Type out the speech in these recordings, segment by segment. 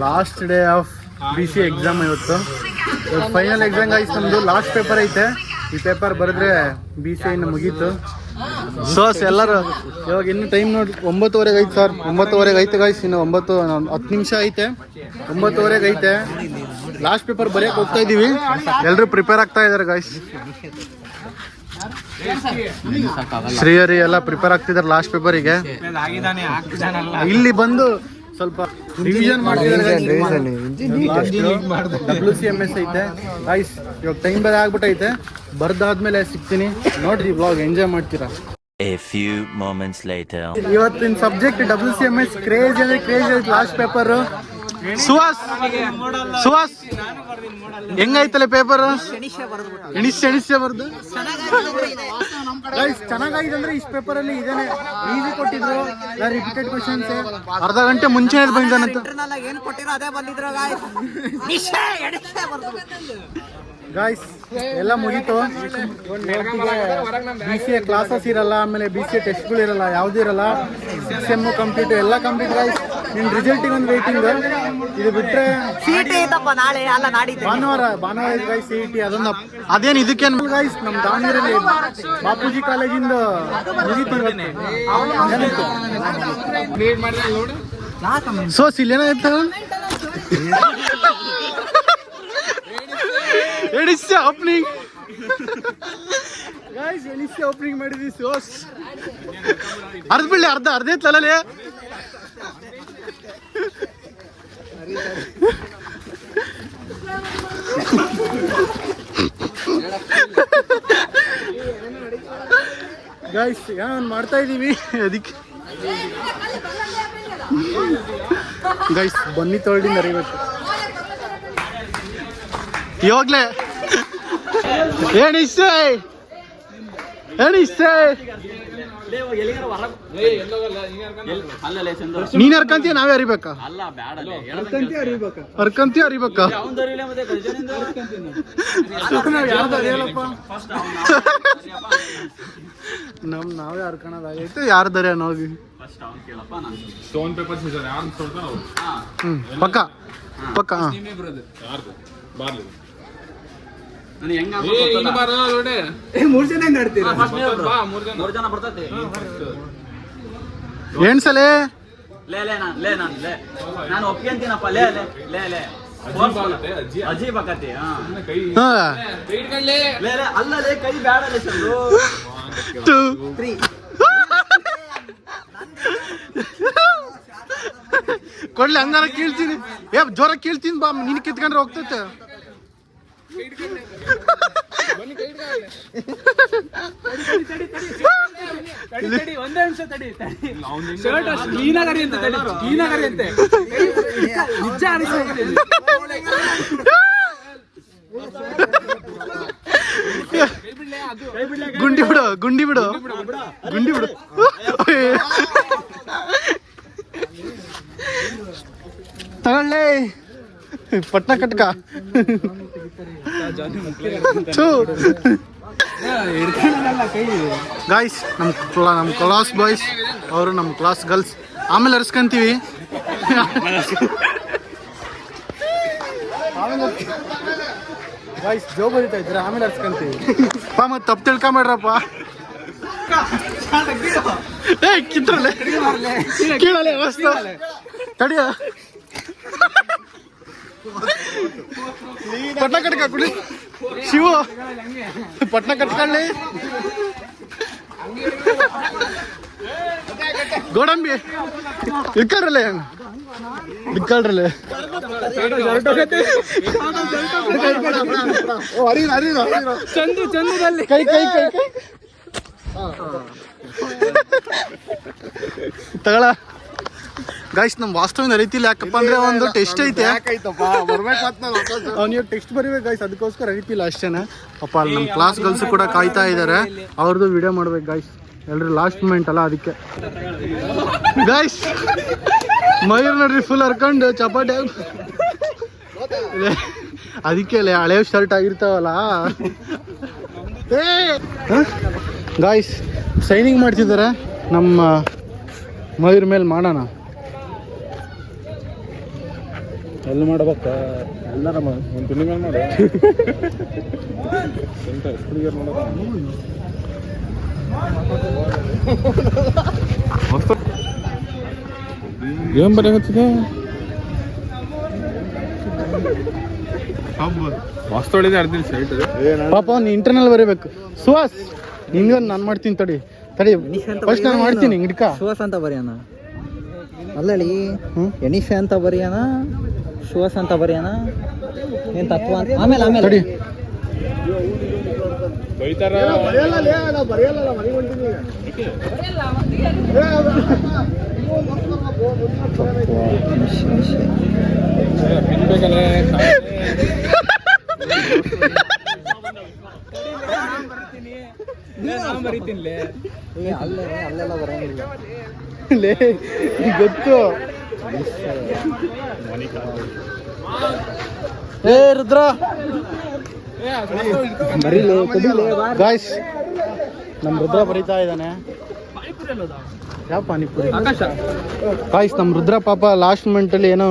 Last day of BC exam ಇವತ್ತು final exam ಆಯ್ತು ನಮ್ಮದು. ಲಾಸ್ಟ್ ಪೇಪರ್ ಐತೆ. ಈ ಪೇಪರ್ ಬರೆದ್ರೆ BC ಇನ್ನು ಮುಗೀತು. ಸೋಸ್ ಎಲ್ಲರೂ ಇವಾಗ ಇನ್ನು ಟೈಮ್ ನೋಡಿ 9:15 ಐತೆ ಸರ್. 9:15 ಐತೆ ಗಾಯ್ಸ್. ಇನ್ನು 10 ನಿಮಿಷ ಐತೆ. 9:15 ಐತೆ. ಲಾಸ್ಟ್ ಪೇಪರ್ ಬರೆಯಕ್ಕೆ ಹೋಗ್ತಾ ಇದ್ದೀವಿ. ಎಲ್ಲರೂ ಪ್ರಿಪೇರ್ ಆಗ್ತಾ ಇದ್ದಾರೆ ಗಾಯ್ಸ್. ಶ್ರೀಹರಿ ಎಲ್ಲ ಪ್ರಿಪೇರ್ ಆಗ್ತಿದ್ದಾರೆ ಲಾಸ್ಟ್ ಪೇಪರಿಗೆ. ಇಲ್ಲಿ ಬಂದು ಸ್ವಲ್ಪ ರಿವಿಷನ್ ಮಾಡ್ತಿದ್ದಾರೆ. WCMS ಐತೆ ಗಾಯ್ಸ್. ಇವಾಗ ಟೈಮ್ ಬೇರೆ ಆಗ್ಬಿಟ್ಟೈತೆ. ಬರ್ದಾದ್ಮೇಲೆ ಸಿಗ್ತೀನಿ. ನೋಡ್ರಿ ವ್ಲಾಗ್ ಎಂಜಾಯ್ ಮಾಡ್ತೀರಾ. A few moments later. ಇವತ್ತಿನ ಸಬ್ಜೆಕ್ಟ್ WCMS ಕ್ರೇಜ್ ಅಂದ್ರೆ ಕ್ರೇಜ್ ಐತೆ. ಲಾಸ್ಟ್ ಪೇಪರ್ ಸುಹಾಸ್ ಹೆಂಗೈತಲ್ಲ ಪೇಪರ್? ಎಣಿಸೆ ಬರ್ದು ಚೆನ್ನಾಗಾಗಿದೆ ಅಂದ್ರೆ ಇಷ್ಟು ಪೇಪರ್ ಅಲ್ಲಿ ಇದೇನೆ ಈಸಿ ಕೊಟ್ಟಿದ್ರು. ರಿಪೀಟೆಡ್ ಕ್ವಶನ್ಸ್ ಅರ್ಧ ಗಂಟೆ ಮುಂಚೆ ಬಂದಿದ್ದಾನಂತ. ಗಾಯ್ಸ್ ಎಲ್ಲ ಮುಗೀತು. BCA ಕ್ಲಾಸಸ್ ಇರಲ್ಲ, ಆಮೇಲೆ BCA ಟೆಸ್ಟ್ಗಳು ಇರಲ್ಲ, ಯಾವುದೂ ಇರಲ್ಲ. 6 ಸೆಮ್ ಕಂಪ್ಲೀಟ್ ಎಲ್ಲ ಕಂಪ್ಲೀಟ್ ಗಾಯ್ಸ್. ನಿನ್ನ ರಿಸಲ್ಟಿಗೆ ಒಂದು ವೇಟಿಂಗ್. ಇದು ಬಿಟ್ಟರೆ ಭಾನುವಾರ ಇದೆ ಗಾಯ್ಸ್ CET. ಅದೊಂದು ಅದೇನು ಇದಕ್ಕೇನು ಗಾಯ್ಸ್ ನಮ್ಮ ದಾವಣಗೆರೆಯಲ್ಲಿ ಬಾಪೂಜಿ ಕಾಲೇಜಿಂದ ಮುಗೀತು. ಸೊ ಇಲ್ಲೇನಾಯ್ತು ಎಣಿಸ್ಯ ಓಪನಿಂಗ್ ಗಾಯ್ಸ್. ಎಣಿಸ್ಯ ಓಪನಿಂಗ್ ಮಾಡಿದ್ವಿ. ಸೋಸ್ ಅರ್ಧ ಬಿಡ್ಲಿ ಅರ್ಧ ತಲಲೆ. ಗಾಯ್ಸ್ ಏನೋ ಮಾಡ್ತಾ ಇದೀವಿ ಅದಕ್ಕೆ. ಗೈಸ್ ಬನ್ನಿ ತೊಳ್ದಿಂದ ಅರಿಬೇಕು ಇವಾಗ್ಲೇ. ಏನಿಷ್ಟೇ ನೀನ್ ಅರ್ಕಂತೀಯ ನಾವೇ ಅರಿಬೇಕಾ? ಅರ್ಕಂತೀಯ ಅರಿಬೇಕಾ? ನಾವೇ ಅರ್ಕಣದಾಗೈತೆ. ಯಾರ್ದಾರೆ ಅನ್ನೋಗಿ ಪಕ್ಕ ಪಕ್ಕ ಏನ್ಸಲೇ ನಾನು ಒಪ್ಕೊಂತೀನಪ್ಪ. ಅಜೀಬ್ ಆಕತಿ ಅಲ್ಲೇ ಕೈ ಬ್ಯಾಡಲೇ ಚಂದ್ರು. ಕೊಡ್ಲಿ ಹಂಗಾರ ಕೇಳ್ತೀನಿ. ಜೋರ ಕೇಳ್ತೀನಿ ಬಾ. ನೀನ್ ಕಿತ್ಕೊಂಡ್ರೆ ಹೋಗ್ತೈತೆ. ಒಂದೇ ನಿಮಿಷ ತಡಿ. ಗುಂಡಿ ಬಿಡು ತಗೊಳ್ಳೆ ಪಟ್ನ ಕಟ್ಕ. ಗಾಯ್ಸ್ ನಮ್ಮ ಕ್ಲಾಸ್ ಬಾಯ್ಸ್ ಅವರು ನಮ್ಮ ಕ್ಲಾಸ್ ಗರ್ಲ್ಸ್. ಆಮೇಲೆ ಅರ್ಸ್ಕೊಂತೀವಿ. ಗಾಯ್ಸ್ ಜೋ ಬರೀತಾ ಇದ್ರೆ ಆಮೇಲೆ ಅರ್ಸ್ಕೊಂತೀವಿ. ಮತ್ತೆ ತಪ್ಪು ತಿಳ್ಕೊಂಬೇಡ್ರಪ್ಪ. ಕಿತ್ರಲೆ ಕೀಳಲೆ ವಸ್ತು ತಡಿಯ. ಪಟ್ನ ಕಟ್ಕ ಕುಡಿ ಶಿವು. ಪಟ್ನ ಕಟ್ಕೊಳ್ಳಿ. ಗೋಡಂಬಿ ಇಕ್ಕಾಡ್ರಲ್ಲ ಬಿಕ್ಕಾಡ್ರಲ್ಲ. ಚಂದ್ರದಲ್ಲಿ ಕೈ ಕೈ ಕೈ ಕೈ ತಗೊಳ. ಗಾಯ್ಸ್ ನಮ್ಮ ವಾಸ್ತವಿನ ಅರಿತಿಲ್ಲ. ಯಾಕಪ್ಪ ಅಂದ್ರೆ ಒಂದು ಟೆಸ್ಟ್ ಐತೆ. ಅವ್ನಿಗೆ ಟೆಸ್ಟ್ ಬರೀಬೇಕು ಗಾಯ್ಸ್. ಅದಕ್ಕೋಸ್ಕರ ಅರಿತಿಲ್ಲ ಅಷ್ಟೇನೆ. ಅಪ್ಪ ಅಲ್ಲಿ ನಮ್ಮ ಕ್ಲಾಸ್ ಗರ್ಲ್ಸ್ ಕೂಡ ಕಾಯ್ತಾ ಇದ್ದಾರೆ. ಅವ್ರದ್ದು ವಿಡಿಯೋ ಮಾಡ್ಬೇಕು ಗಾಯ್ಸ್. ಎಲ್ರು ಲಾಸ್ಟ್ ಮೂಮೆಂಟ್ ಅಲ್ಲ ಅದಕ್ಕೆ. ಗಾಯ್ಸ್ ಮಯೂರ್ ನೋಡ್ರಿ ಫುಲ್ ಹರ್ಕೊಂಡು ಚಪಾಟಿ. ಅದಕ್ಕೆ ಹಳೆ ಶರ್ಟ್ ಆಗಿರ್ತಾವಲ್ಲ. ಗಾಯ್ಸ್ ಸೈನಿಂಗ್ ಮಾಡ್ತಿದ್ದಾರೆ ನಮ್ಮ ಮಯೂರ್ ಮೇಲೆ. ಮಾಡೋಣ ಎಲ್ಲಿ ಮಾಡ್ಬೇಕ ಎಲ್ಲಾರ ಒಂದು ತಿಂಡಿ ಮೇಲೆ ಮಾಡು ಎಂತ ಹುಡುಗಿಯರು ನೋಡೋದು ಏನ್ ಬರೆಯತ್ತಿದೆ ಮಸ್ತ್ ಹೊಳಿದೆ ಅರ್ದಿಲ್ಲ ಸೈಟ್ ಪಾಪ ಅವ್ನು ಇಂಟರ್ನಲ್ ಬರೀಬೇಕು ಸುಹಾಸ್ ನಿನ್ಗೊಂದು ನಾನು ಮಾಡ್ತೀನಿ ತಡಿ ತಡಿ ಫಸ್ಟ್ ನಾನು ಮಾಡ್ತೀನಿ ಹಿಡ್ಕ ಸುವಾಸ ಅಂತ ಬರೆಯೋಣ ಅಲ್ಲಳಿ ಎಣಿಸೆ ಅಂತ ಬರೆಯೋಣ ಸುವಾಸ ಅಂತ ಬರೆಯೋಣ ಏನ್ ತತ್ವ ಅಂತ ಆಮೇಲೆ ಆಮೇಲೆ ತಡಿ ಬೈತಾರ ಬಿಡ್ಬೇಕಲ್ಲ ಅಲ್ಲೆಲ್ಲ ಬರೋಂಗಿಲ್ಲ ಲೇ ಗೊತ್ತು ಏ ರುದ್ರ ಗಾಯ್ಸ್ ನಮ್ಮ ರುದ್ರ ಬರೀತಾ ಇದ್ದಾನೆ ಯಾವ ಪಾನಿಪುರಿ ಗಾಯ್ಸ್ ನಮ್ಮ ರುದ್ರ ಪಾಪ ಲಾಸ್ಟ್ ಮೂಮೆಂಟಲ್ಲಿ ಏನೋ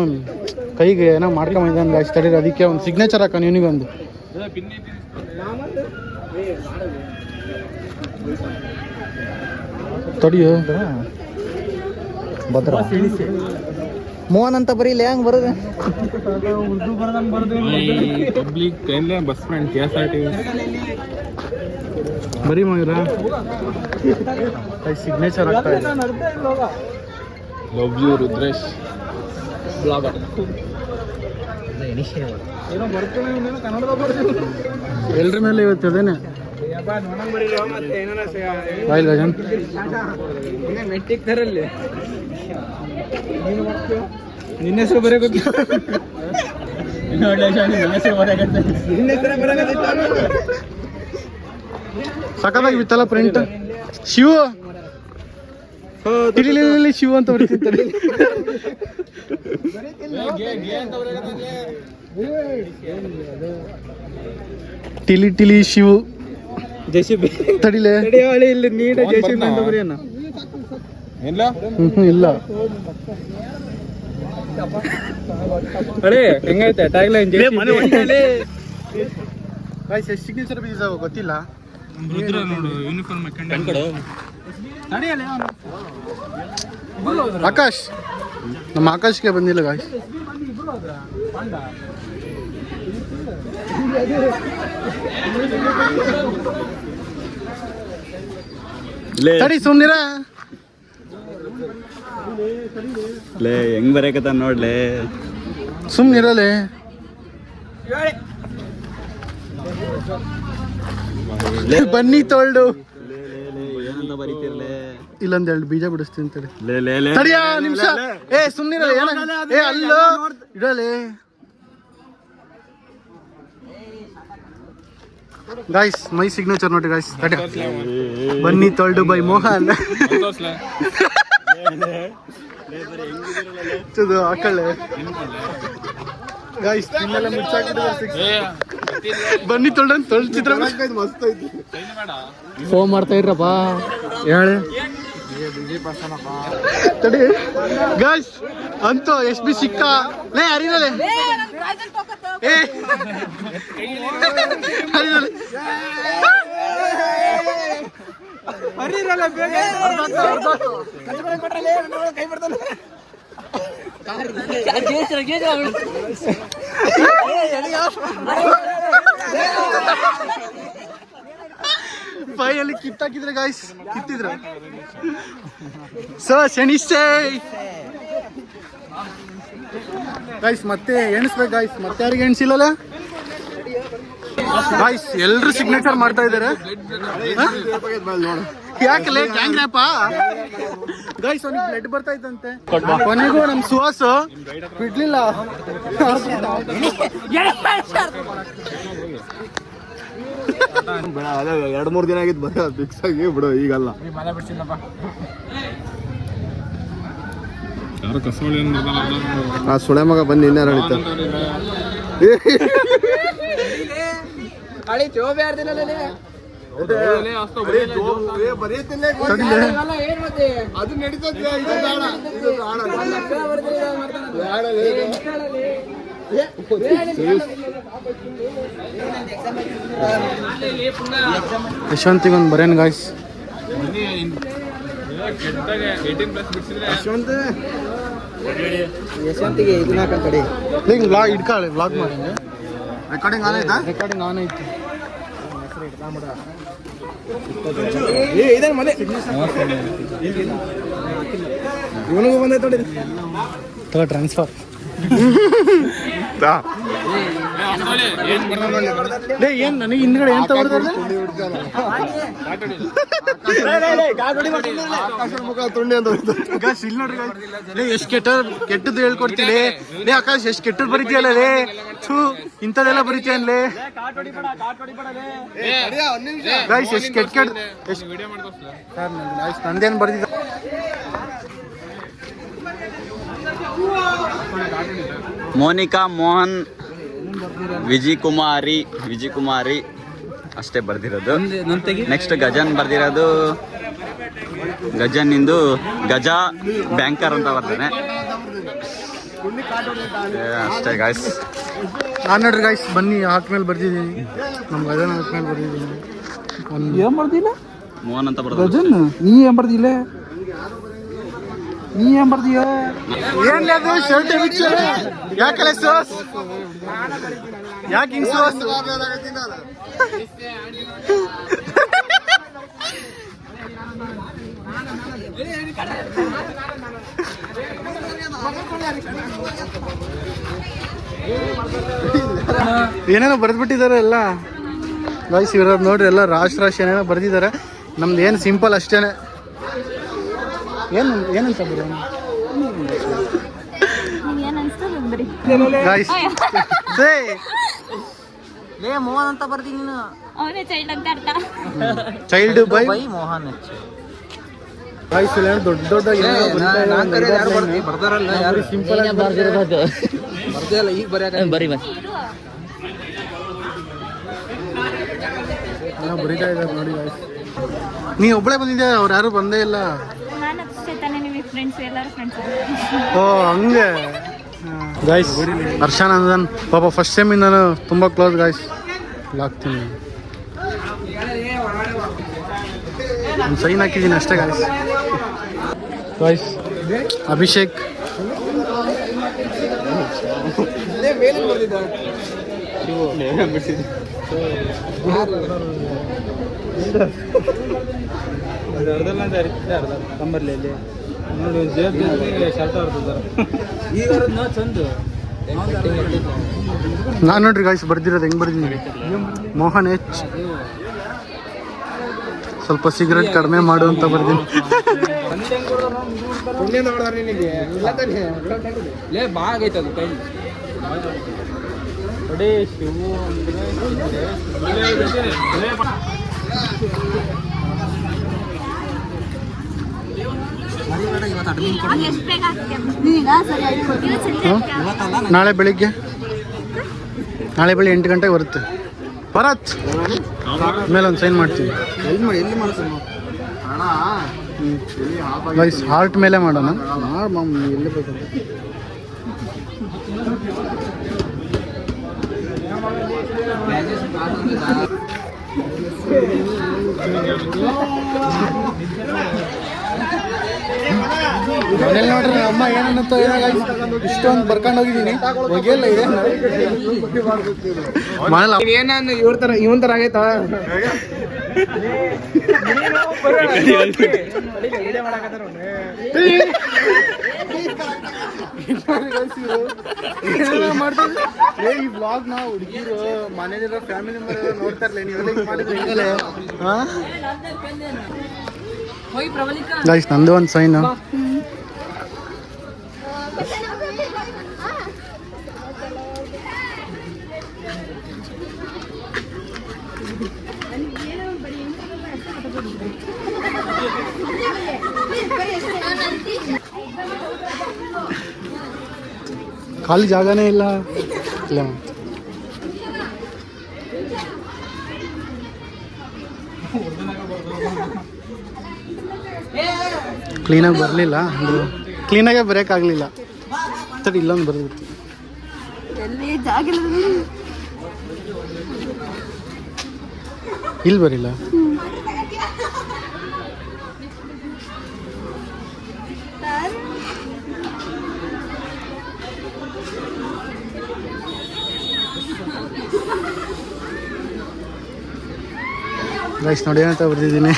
ಕೈಗೆ ಏನೋ ಮಾಡ್ಕೊಂಬಂದಿದ್ದಾನೆ ಗಾಯ್ಸ್ ತಡೀರಿ ಅದಕ್ಕೆ ಒಂದು ಸಿಗ್ನೇಚರ್ ಹಾಕೋಣ ಇವನಿಗೊಂದು ತಡಿಯೋ ಭದ್ರ ಮೋಹನ್ ಅಂತ ಬರೀಲಿ ಹೆಂಗ್ ಬರೋದು ಪಬ್ಲಿಕ್ ಬಸ್ ಫ್ರೆಂಡ್ KSRT ಬರೀ ಮಯೂರ ಸಿಗ್ನೇಚರ್ ಆಗ್ತಾ ಇದೆ ಲವ್ ಯು ರುದ್ರೇಶ್ ಎಲ್ರ ಮೇಲೆ ಇವತ್ತು ಅದೇನೆ ಬಾಯ್ ಗಜನ್ ಮೆಟ್ಟಿಗೆ ತರಲ್ಲಿ ನಿನ್ನ ಹೆಸರು ಬರೋಕೆ ಸಖತ್ತಾಗಿ ಬಿತ್ತಲ್ಲ ಪ್ರಿಂಟ್ ಶಿವ ತಿಳಿ ಶಿವ ಅಂತ ಬರೀತಿರ್ತಾರೆ ಟಿಲಿ ಟಿಲಿ ಶಿವು ಜೆಸಿಬಿ ತಡಿಲೆ ಇಲ್ಲಿ ನೀಟ ಜೆಸಿಬಿ ಅಂತ ಬರೆಯೋಣ ಇಲ್ಲ ಇಲ್ಲ ಅರೆ ಹೆಂಗೈತೆ ಟ್ಯಾಗ್ಲೈನ್ ಸಿಗ್ನೇಚರ್ ಬೀಸ್ ಗೊತ್ತಿಲ್ಲ ನೋಡು ಯೂನಿಫಾರ್ಮ್ ಆಕಾಶ್ ನಮ್ಮ ಆಕಾಶ್ಗೆ ಬಂದಿಲ್ಲ ಗಾಯ್ಸ್ ತಡಿ ಸುಮ್ನಿರ ಲೇ ಹೆಂಗ್ ಬರೇಕತ್ತ ನೋಡ್ಲೆ ಸುಮ್ನಿರಲೆ ಬನ್ನಿ ತೊಳ್ಡು ಏನಂತ ಬರೀತಿರ್ಲೆ ಇಲ್ಲೊಂದ್ ಎರಡು ಬೀಜ ಬಿಡಿಸ್ತೀನಿ ತಡಿ ಲೇ ಲೇ ಲೇ ತಡಿಯ ನಿಮಿಷ ಏ ಸುಮ್ನಿರ ಏ ಅಲ್ಲೋ ಇಡಲೆ ಗಾಯ್ಸ್ ಮೈ ಸಿಗ್ನೇಚರ್ ನೋಡಿ ಗಾಯ್ಸ್ ತಡಿ ಬನ್ನಿ ತೊಳ್ಡು ಬೈ ಮೋಹನ್ ಹಾಕಳೆ ಗಾಯ್ಸ್ ತಿನ್ನೆಲ್ಲ ಮುಚ್ಚಾಕ್ಬಿಟ್ಟಿದ್ದಾರೆ ಬನ್ನಿ ತೊಳ್ಡು ತೊಳ್ದು ಚಿತ್ರ ಮಸ್ತ್ ಐತಿ ಫೋನ್ ಮಾಡ್ತಾ ಇರ್ರಪ್ಪ ಹೇಳಿ ತಡಿ ಗಾಯ್ಸ್ ಅಂತೂ SB ಸಿಕ್ಕ ಲೇ ಹರಿನಲೆ ಏ ಹರಿನಲೆ ಫೈನಲ್ಲಿ ಕಿತ್ತಾಕಿದ್ರೆ ಗಾಯ್ಸ್ ಕಿತ್ತಿದ್ರ ಶನಿಶ್ಚೇ ಗಾಯ್ಸ್ ಮತ್ತೆ ಎಣಿಸ್ಬೇಕು ಗಾಯ್ಸ್ ಮತ್ತೆ ಯಾರಿಗೆ ಎಣಿಸಿಲ್ಲಲ್ಲ ಗಾಯ್ಸ್ ಎಲ್ರು ಸಿಗ್ನೇಚರ್ ಮಾಡ್ತಾ ಇದಾರೆ ಯಾಕಲೆ ಗ್ಯಾಂಗ್ ರ್ಯಾಪಾ ಗಾಯ್ಸ್ ಅವ್ನಿಗೆ ಬ್ಲಡ್ ಬರ್ತಾ ಇತ್ತಂತೆ ಕೊನೆಗೂ ನಮ್ ಸುಹಾಸ್ ಬಿಡ್ಲಿಲ್ಲ ಎರಡು ಮೂರು ದಿನ ಆಗಿದ್ದು ಬರ ಫಿಕ್ಸ್ ಆಗಿ ಬಿಡು ಈಗಲ್ಲ ಯಾರು ಕಸವಳಿ ಆ ಸುಳೆ ಮಗ ಬಂದು ಇನ್ಯಾರು ಹೇಳಿತ ಅದು ನಡೀತದೆ ಯಶವಂತಿಗೊಂದು ಬರೇನು ಗಾಯ್ಸ್. ಯಶವಂತಿಗೆ ಇದನ್ನ ಹಾಕಂತಡಿ. ಈಗ ವ್ಲಾಗ್ ಇಟ್ಕೊಳ್ಳಿ, ವ್ಲಾಗ್ ಮಾಡಿ. ರೆಕಾರ್ಡಿಂಗ್ ಆನೈತಾ? ರೆಕಾರ್ಡಿಂಗ್ ಆನ್ ಐತಿ. ಇವನಿಗೂ ಬಂದೈತೆ ನೋಡಿ. ತಗೋ ಟ್ರಾನ್ಸ್ಫರ್. ಏನ್ ನನಗೆ ಹಿಂದ್ಗಡೆ ಏನ್ ತಗೊಳ್ತಾರೆ? ಆಕಾಶದ ಮುಖ ತುಂಡಿ ಅಂತ ಹೋಯ್ತು. ಆಕಾಶ್ ಇಲ್ಲಿ ನೋಡ್ರಿ ಲೇ, ಎಷ್ಟು ಕೆಟ್ಟದ್ದು ಹೇಳ್ಕೊಡ್ತೀವಿ ಲೇ. ಆಕಾಶ್ ಎಷ್ಟು ಕೆಟ್ಟದ್ದು ಬರೀತೀಯಲ್ಲ ಲೇ. ಥೂ, ಇಂಥದೆಲ್ಲ ಬರೀತೀಯನ್ಲೇ ಗೈಸ್. ಎಷ್ಟು ಕೆಟ್ಟ ಸರ್ ನಂದೇನು ಬರ್ದಿದ್ದ. ಮೋನಿಕಾ ಮೋಹನ್ ವಿಜಯ್ ಕುಮಾರಿ ಅಷ್ಟೇ ಬರ್ದಿರೋದು. ನೆಕ್ಸ್ಟ್ ಗಜನ್ ಬರ್ದಿರೋದು. ಗಜನ್ ಇಂದು ಗಜ ಬ್ಯಾಂಕರ್ ಅಂತ ಬರ್ತಾನೆ ಅಷ್ಟೇ ಗಾಯ್ಸ್. ನಾನು ನೋಡ್ರಿ ಗಾಯ್ಸ್, ಬನ್ನಿ ಹಾಕ್ಮೇಲೆ ಬರ್ದಿದ್ದೀನಿ. ನಮ್ಮ ಗಜನ್ ಹಾಕ್ಮೇಲೆ ಬರ್ದಿದ್ದೀನಿ. ಏನ್ ಬರ್ದಿಲ್ಲ ಮೋಹನ್ ಅಂತ ಬರ್ದ. ಗಜನ್ ನೀ ಏನ್ ಬರ್ದಿಲ್ಲ? ನೀ ಏನ್ ಬರ್ದಿಯ? ಏನ್ ಅದು ಶರ್ಟ್ ಬಿಚ್ಚ? ಯಾಕಲೆ ಸೋಸ್? ಯಾಕೆ ಹಿಂಗ್ ಸೋಸ್? ಏನೇನೋ ಬರೆದ್ಬಿಟ್ಟಿದ್ದಾರೆ ಎಲ್ಲ ಗಾಯ್ಸ್. ಇರೋದು ನೋಡ್ರಿ, ಎಲ್ಲ ರಾಶಿ ಏನೇನೋ ಬರೆದಿದ್ದಾರೆ. ನಮ್ದು ಏನು ಸಿಂಪಲ್ ಅಷ್ಟೇನೆ. ಏನಂತ ಬರೋ ಗಾಯ್ಸ್. ಲೇ ಮೋಹನ್ ಅಂತ ಬರ್ತೀನಿ ನೀನು. ಅವನೇ ಚೈಲ್ಡ್ ಅಂತ ಅರ್ಥ. Child by Mohan guys. ದೊಡ್ಡ ದೊಡ್ಡ ಬರ್ತಾರಲ್ಲ ಯಾರು ಸಿಂಪಲ್ ಆಗಿ ಬರ್ದಿಲ್ಲ. ಈಗ ಬರೀ ಬರೀತಾ ಇದ್ದಾರೆ ನೋಡಿ ಗಾಯ್ಸ್. ನೀ ಒಬ್ಬಳೇ ಬಂದಿದ್ಯಾ? ಅವ್ರು ಯಾರು ಬಂದೇ ಇಲ್ಲ. ನಾನು ಅಷ್ಟೇ ತಾನೇ, ನಿಮಗೆ ಫ್ರೆಂಡ್ಸ್ ಎಲ್ಲರೂ ಫ್ರೆಂಡ್ಸ್. ಓ ಹಂಗೆ ಗಾಯ್ಸ್. ಹರ್ಷಾನಂದನ್ ಪಾಪ ಫಸ್ಟ್ ಸೆಮ್ ಇಂದಾನು ತುಂಬ ಕ್ಲೋಸ್ ಗಾಯ್ಸ್. ಹಾಕ್ತೀನಿ, ಒಂದು ಸೈನ್ ಹಾಕಿದ್ದೀನಿ ಅಷ್ಟೇ ಗಾಯ್ಸ್. ಗಾಯ್ಸ್ ಅಭಿಷೇಕ್ ನಾನು ನೋಡ್ರಿ ಗಾಯ್ಸ್ ಬರ್ದಿರೋದು ಹೆಂಗ್ ಬರ್ದಿದ್ದೀನಿ. ಮೋಹನ್ ಎಚ್, ಸ್ವಲ್ಪ ಸಿಗರೇಟ್ ಕಡಿಮೆ ಮಾಡು ಅಂತ ಬರ್ತೀನಿ. ಎಷ್ಟು ಬೇಗ ಆಗ್ತೀಯ? ಈಗ ಸರಿ ಆಯ್ತು. ಇದು ಸರಿ ಆಯ್ತಾ? ನಾಳೆ ಬೆಳಿಗ್ಗೆ 8 ಗಂಟೆಗೆ ಬರುತ್ತೆ. ಭರತ್ ಮೇಲೆ ಒಂದು ಸೈನ್ ಮಾಡ್ತೀವಿ ಗೈಸ್. ಹಾರ್ಟ್ ಮೇಲೆ ಮಾಡೋಣ. ಎಲ್ಲಿ ಬೇಕು ಮನೇಲಿ ನೋಡ್ರಿ ಅಮ್ಮ ಏನನ್ನತ್ತೋ ಏನೋ ಗಾಯ್ಸ್. ಇಷ್ಟೊಂದು ಬರ್ಕೊಂಡು ಹೋಗಿದ್ದೀನಿ, ಹೋಗಿಲ್ಲ ಇದೆ ಮನೇಲಿ. ಏನಾನು ಇವನ್ ತರ ಆಗೈತಾ? ಮಾಡ್ತೀವಿ ಈ ಬ್ಲಾಗ್ ನಾವು ಹುಡುಗಿರು ಮನೇಲಿರೋ ಫ್ಯಾಮಿಲಿ ಮೆಂಬರ್ ನೋಡ್ತಾ ಇರ್ಲಿ. ನೀವೆಲ್ಲ ಮಾಡಿದ್ರೆ ಗೈಸ್ ನಂದು ಒಂದು ಸೈನ್. ಖಾಲಿ ಜಾಗನೇ ಇಲ್ಲ. ಇಲ್ಲ ಕ್ಲೀನಾಗಿ ಬರಲಿಲ್ಲ, ಅಂದ್ರೆ ಕ್ಲೀನಾಗೇ ಬರೋಕ್ಕಾಗಲಿಲ್ಲ. ತಡಿ ಇಲ್ಲೊಂದು ಬರೆದ್ಬಿಟ್ಟು ಎಲ್ಲಿ ಜಾಗ ಇಲ್ಲ. ಇಲ್ಲಿ ಬರಿಲ್ಲ. ಗೈಸ್ ನೋಡಿ ಏನಂತ ಬರ್ದಿದ್ದೀನಿ.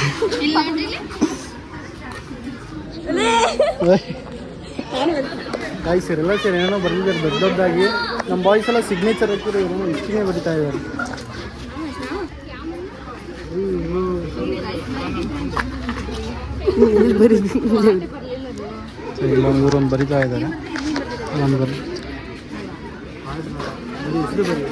ಗೈಸ್ ಇವರೆಲ್ಲ ಸೇರಿ ಏನೋ ಬರ್ದಿದ್ದಾರೆ ದೊಡ್ಡ ದೊಡ್ಡದಾಗಿ. ನಮ್ಮ ಬಾಯ್ಸ್ ಎಲ್ಲ ಸಿಗ್ನೇಚರ್ ಹಾಕಿರೋ ಏನೋ ಇಷ್ಟಿನೇ ಬರಿತಾ ಇದ್ದಾರೆ. ಇಲ್ಲೊಂದು ಊರೊಂದು ಬರಿತಾ ಇದ್ದಾರೆ. ಒಂದು ಬರಿ ಹೆಸರು ಬರಿ.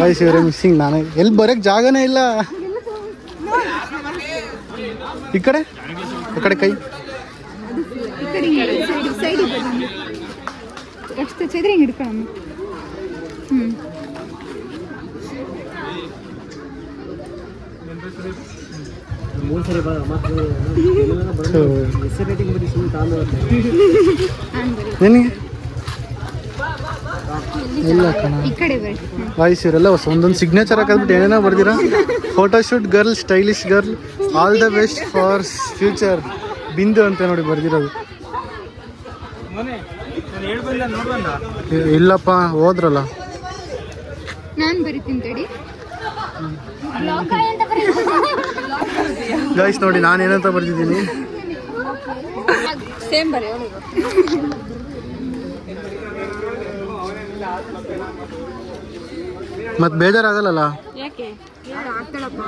ಗೈಸ್ ಇವರೇ ಮಿಸ್ಸಿಂಗ್. ನಾನು ಎಲ್ಲಿ ಬರೋಕ್ಕೆ ಜಾಗನೇ ಇಲ್ಲ. ಈ ಕಡೆ ಕೈ ಅಷ್ಟು ಚೈದ್ರೆ ಹಿಂಗೆ ಹಿಡ್ಕೊಳ್ಳೋಣ. ನಿನಗೆ ಇಲ್ಲ ಕಣ. ಈ ಕಡೆ ಬರ್ರಿ. ವಾಯ್ಸ್ ಇವರೆಲ್ಲ ಒಂದೊಂದು ಸಿಗ್ನೇಚರ್ ಹಾಕಿದ್ಬಿಟ್ಟು ಏನೇನೋ ಬರ್ದಿರಾ. Photoshoot girl, stylish girl, all the best for future Bindu ಅಂತ ನೋಡಿ ಬರ್ದಿರೋದು. ಇಲ್ಲಪ್ಪ ಹೋದ್ರಲ್ಲ. ನಾನು ಬರಿತೀನಿ ತಡಿ. ಗೈಸ್ ನೋಡಿ ನಾನು ಏನಂತ ಬರ್ದಿದ್ದೀನಿ. ಸೇಮ್ ಬರಿ. ಮತ್ತೆ ಬೇಜಾರಾಗಲ್ಲ. ಯಾಕೆ ಆಗ್ತಾಳಪ್ಪ,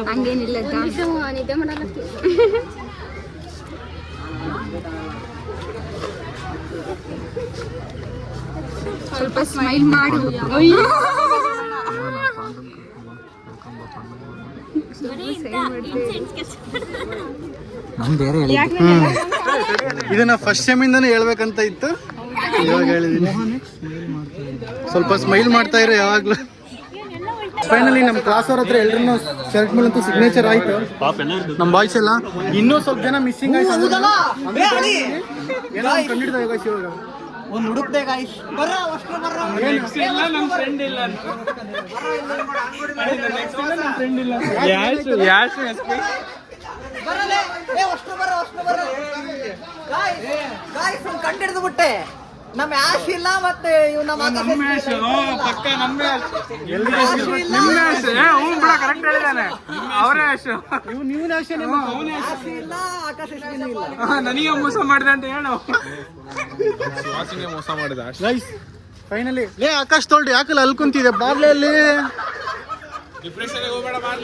ಹಂಗೇನಿಲ್ಲ. ನಿದ್ದೆ ಮಾಡಲ್ಲ. ಸ್ವಲ್ಪ ಸ್ಮೈಲ್ ಮಾಡು. ಇದನ್ನ ಫಸ್ಟ್ ಸೆಮಿಂದಾನೇ ಹೇಳ್ಬೇಕಂತ ಇತ್ತು, ಇವಾಗ ಹೇಳಿದೀನಿ. ಸ್ವಲ್ಪ ಸ್ಮೈಲ್ ಮಾಡ್ತಾ ಇರೋ ಯಾವಾಗ್ಲೂ. ಫೈನಲಿ ನಮ್ಮ ಕ್ಲಾಸ್ ಅವ್ರ ಹತ್ರ ಎಲ್ರೂ ಶರ್ಟ್ ಮೇಲಂತೂ ಸಿಗ್ನೇಚರ್ ಆಯ್ತು. ನಮ್ಮ ಬಾಯ್ಸ್ ಎಲ್ಲ ಇನ್ನೂ ಸ್ವಲ್ಪ ಜನ ಮಿಸ್ಸಿಂಗ್ ಆಯ್ತು. ಕಂಡಿಡ್ತಾ ಇವಾಗ ಒಂದು ಹುಡುಕ್ದೆ ಗಾಯ್ಸ್. ಕಂಡಿಡ್ದು ಬಿಟ್ಟೆ. ನಮ್ಮ ಆಶ್ ಇಲ್ಲ ಮತ್ತೆ ಇವ್ ನಮ್ಮ ನನಗೆ ಮೋಸ ಮಾಡಿದೆ ಅಂತ ಹೇಳು. ಮೋಸ ಮಾಡಿದ ಫೈನಲಿ. ಲೇ ಆಕಾಶ್ ತೊಳ್ರಿ ಯಾಕಲ್ಲ ಅಲ್ಕೊಂತಿದೆ ಬಾಗ್ಲಲ್ಲಿ.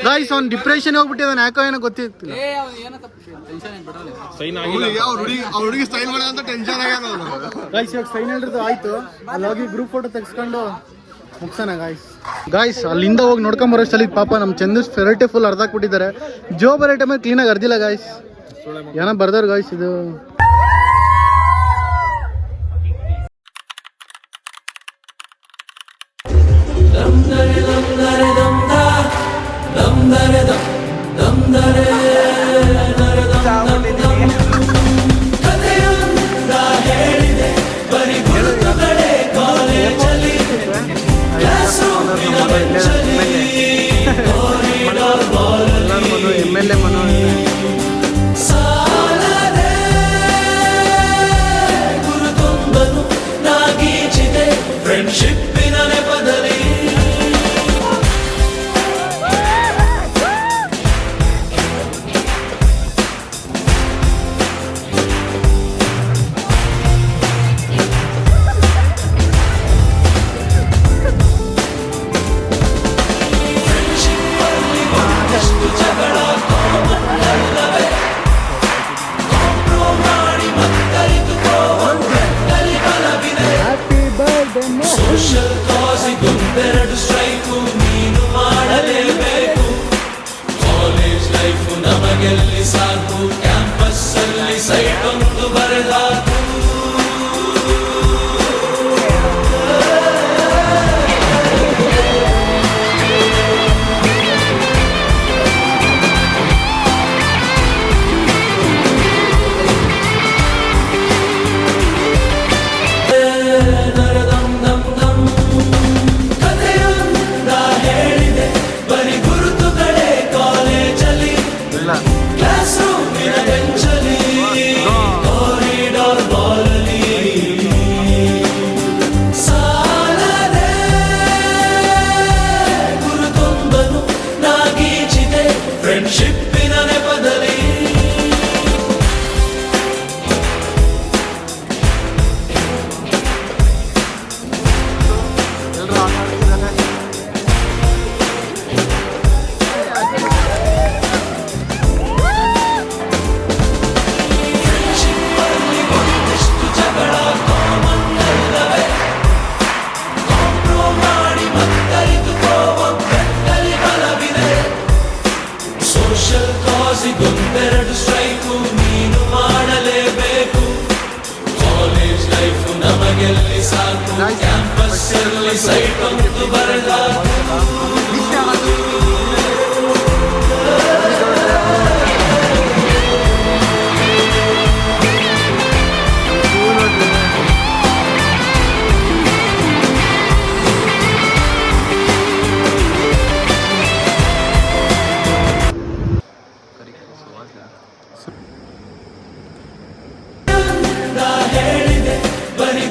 ಗೈಸ್ ಅವ್ನು ಡಿಪ್ರೆಷನ್ ಹೋಗ್ಬಿಟ್ಟಿದ್ದಾನೆ ಯಾಕೋ ಏನೋ ಗೊತ್ತಿರ್ತಿಲ್ಲ. ಹುಡುಗಿ ಸ್ಟೈಲ್ ಮಾಡ ಅಂತ ಟೆನ್ಷನ್ ಆಗ್ಯಾನ. ಗೈಸ್ ಇವಾಗ ಫೈನಲ್ ಆಯ್ತು. ಅಲ್ಲಿ ಹೋಗಿ ಗ್ರೂಪ್ ಫೋಟೋ ತೆಗೆಸ್ಕೊಂಡು ಮುಗ್ಸೋಣ ಗಾಯ್ಸ್. ಅಲ್ಲಿಂದ ಹೋಗಿ ನೋಡ್ಕೊಂಡ್ ಬರೋಷ್ಟಲ್ಲಿ ಪಾಪ ನಮ್ಮ ಚಂದು ಫೆರೈಟಿ ಫುಲ್ ಅರ್ಧಾಕ್ಬಿಟ್ಟಿದ್ದಾರೆ. ಜೋ ಬರೋ ಟೈಮಲ್ಲಿ ಕ್ಲೀನಾಗಿ ಅರ್ದಿಲ್ಲ ಗಾಯ್ಸ್. ಏನೋ ಬರ್ದಾರ ಗಾಯ್ಸ್ ಇದು. MLA ಫ್ರೆಂಡ್ಶಿಪ್ಪಿನ ನೆಪದಲ್ಲಿ social ಗೆಲ್ಲಿ ಸಾಕು ಕ್ಯಾಂಪಸ್ ಅಲ್ಲಿ ಸೈಟ್ ಒಂದು ಬರೆದ ಹೇಳಿದೆ ಬರೀ